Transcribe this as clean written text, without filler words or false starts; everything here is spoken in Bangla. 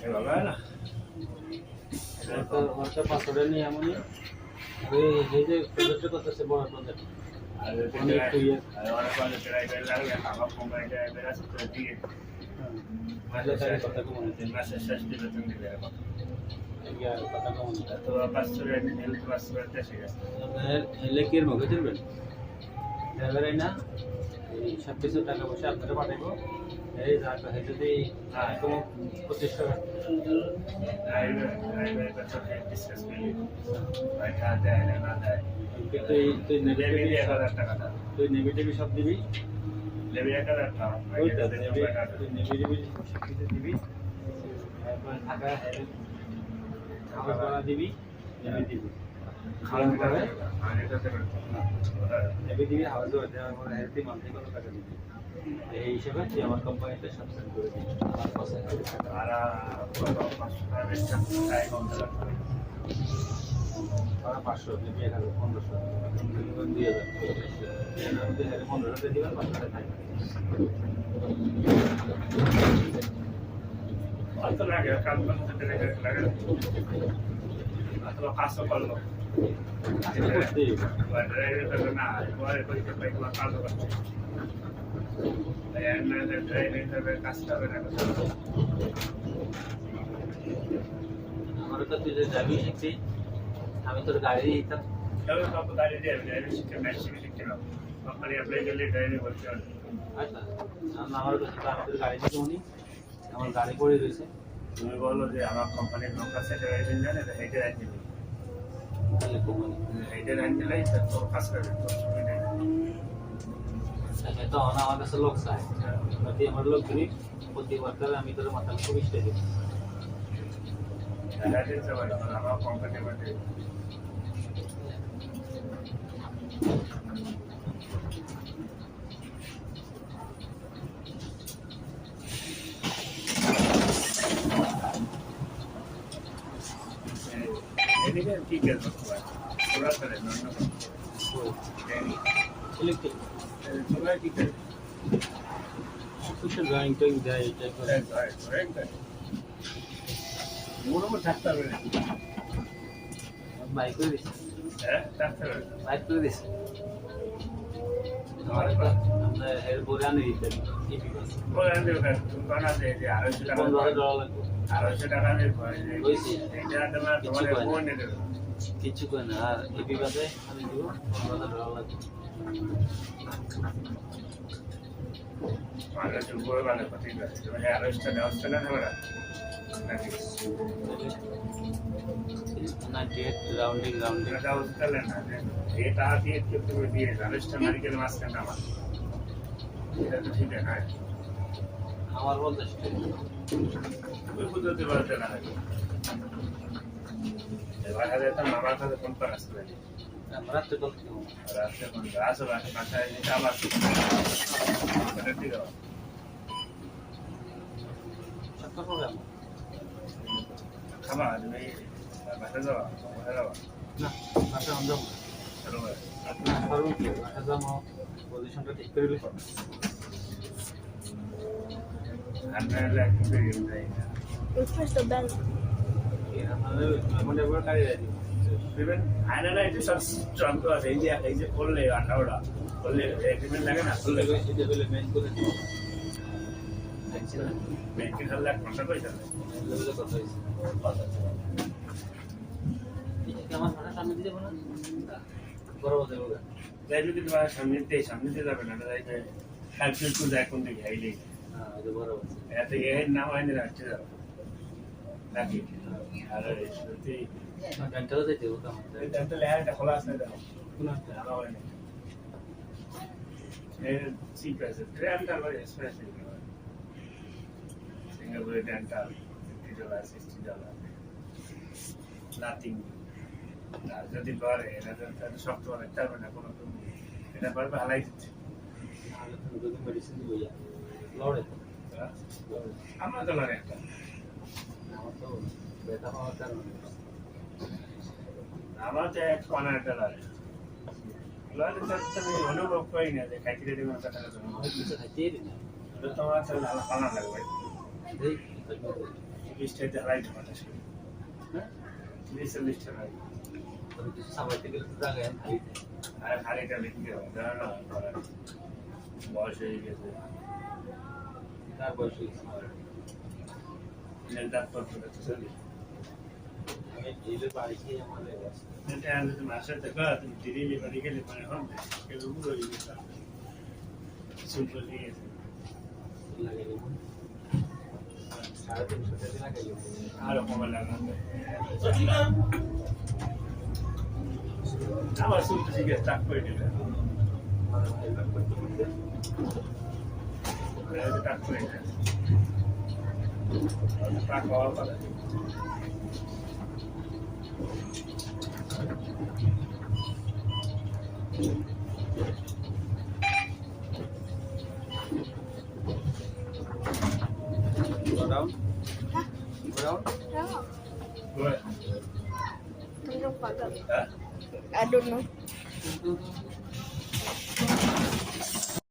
এভাবে হয় না ওটা পাথরে নিয়ে এমনই এই যে প্রজেক্টটা করতেছে বড় প্রজেক্ট আর অনেক অনেক ড্রাইভার লাগবে আমার কোম্পানিটা ড্রাইভার আছে তো দিয়ে কথা কমন মাসের শেষ দিলে তুমি দিবে কথা কমন তো 500 হেলথ 500 দেশে গেছে হেলে কি এর মগে দিবেন ড্রাইভার না এই সব কিছু টাকা পয়সা আপনারা পাঠাবো এই যাক এই যদি কোনো 25 টাকা ড্রাইভার কথা ডিসকাস করি বাইটা দেয় না দেয় তুই নেগেটিভ 1000 টাকা তুই নেগেটিভ সব দিবি লেবে 1000 টাকা ওইটা তুই নেগেটিভ সব কিছু দিবি তারপর টাকা খাবার বানা দিবি নেবে দিবি খাওয়া দাওয়া মানে তো নেবে দিবি হাওয়া দেওয়ার পরে হেলথি মান্থলি কত টাকা দিবি এই হিসেবে তুই আমার কোম্পানিতে সাবস্ক্রাইব করে দিবি আমার পাশে আর 500 টাকা স্টাফ টাই কম টাকা আর 500 দিবি 1500 দিয়ে যাবে 1500 দিবেন 500 টাকা থাকবে কত লাগে কাজ করতে লাগে অথবা কাজ করলো ড্রাইভার না পরে করতে পাই তোমার কাজ করছে ড্রাইভার কাজ করবে না আমারও তো তুই যে যাবি শিখছি আমি তোর গাড়ি দিতাম তবে সব গাড়ি দিয়ে ড্রাইভিং শিখতে ম্যাক্সিমাম শিখতে না কোম্পানি অ্যাপ্লাই করলে ড্রাইভিং করতে হবে আচ্ছা আমার কাছে আমি তোর গাড়ি দিতে উনি আমার গাড়ি পড়ে রয়েছে তুমি বলো যে আমার কোম্পানির লোক আছে ড্রাইভিং জানে তো হেঁটে রাখতে দিবি তাহলে কোম্পানি হেঁটে রাখতে লাই তো কাজ করবে তো সুবিধা আচ্ছা তো আমার কাছে লোক চাই যদি আমার লোক দিবি প্রতি ওয়ার্কারে আমি তোর মাথা 20 টাকা দিবি দেখা দিতে পারে আমার কোম্পানির মধ্যে এদিকে কি করবো ওরা করে না ইলেকট্রিক তোমরা কি করবে কিছু ড্রয়িং টয়িং দেয় এই টাইপের মোটামুটি থাকতে হবে না বাইক করে দিছি হ্যাঁ থাকতে হবে বাইক করে দিছি আমরা এর পরে আনি দিতে বলেন যে তুমি বানা যে $250 $15,000 লাগবে $250 নিয়ে হয়েছে এটা তোমার ফোন নিয়ে দেবে কিছু করে না আর এই বিবাদে আমি দিব $15,000 লাগবে মানে তুমি বলে মানে ঠিক আছে তুমি $250 নেবে না নাকি 98 রাউন্ডিং এটা উঠলে না এটা দিয়ে তুমি দিয়ে $250 নারিকেল মাছ কেন আমার এটা তো ঠিক আছে আমার বলতে ওই বুঝতে পারতে না এবার হাতে তো মামার কাছে ফোন করা আসবে রাত্রে কল রাতে ফোন করা আসো বাসায় নিতে আবার এটা ঠিক আছে সত্তর প্রোগ্রাম খাবার তুমি বাসায় যাওয়া না বাসা আমি যাবো চলো আপনার করবেন কি বাসা যাবো পজিশনটা ঠিক করে দিলে আপনার একটু বেরিয়ে যায় না Press the bell. আমাদের আমাদের বড় গাড়ি রাখি দিবেন আয়নাটা একটু সব যন্ত্র আছে এই যে করলে 18টা করলে এগ্রিমেন্ট লাগে না করলে এটা বলে মেইন করে ব্যাংকে ধরলে 1 ঘন্টা পয়সা দেয় লেভেলে কথা হইছে এটা আমার ভাড়া সামনে দিয়ে বলা বড় বড় দেবো যাই যদি তোমার সামনে দিয়ে যাবে না যাই ক্যালকুলেট করে যায় কোন দিকে হাইলে হ্যাঁ এটা বড় বড় এত এর নাম আইনে রাখতে যাও নাকি আর সত্যি ঘন্টাও দিতে হবে আমাদের এটা তো লেহাটা খোলা আছে দাও কোন একটা ভালো হয় না এর ঠিক আছে ট্রেনটা বড় এক্সপ্রেস সিঙ্গাপুরে ডেন্টাল $50 $60 নাথিং আর যদি করে এটা তো শক্ত অনেক চালবে না কোনো এটা পারবে হালাই দিচ্ছে তাহলে তুমি যদি মেডিসিন দিব ইয়া লড়ে আমরা তো লড়ে একটা আমার তো ব্যথা হওয়ার কারণে আমার তো $1 লড়ে তো আমি অনুভব করি না যে খাইতে দিবেন টাকা জন্য কিছু খাইতেই না এটা তোমার সাথে ভালো পানা লাগবে এই ঠিক বৃষ্টিতে হারাই ঢাকা ছিল হ্যাঁ 40 টাকা তবে কিছু সামাইতে গেলে তো জায়গায় খালি আর হারিটা লিখতে হবে জানা না করার বয়স হয়ে গেছে তার বয়স হয়েছে ডাক্তার করে চলি আমি জেলে বাড়ি খেয়ে আমাদের এটা আমি মাসে দেখা তুমি দিল্লি বাড়ি গেলে মানে হন কে রুগু হয়ে গেছে সিম্পল দিয়ে লাগে যেমন 350 টাকা লাগে আর কম লাগাবে আমার সুপ থেকে স্টার্ট করে দিলে স্টার্ট করে দিলে টাকা হওয়ার কথা Go down. Go down. No, Good. I don't know. Huh? I don't know.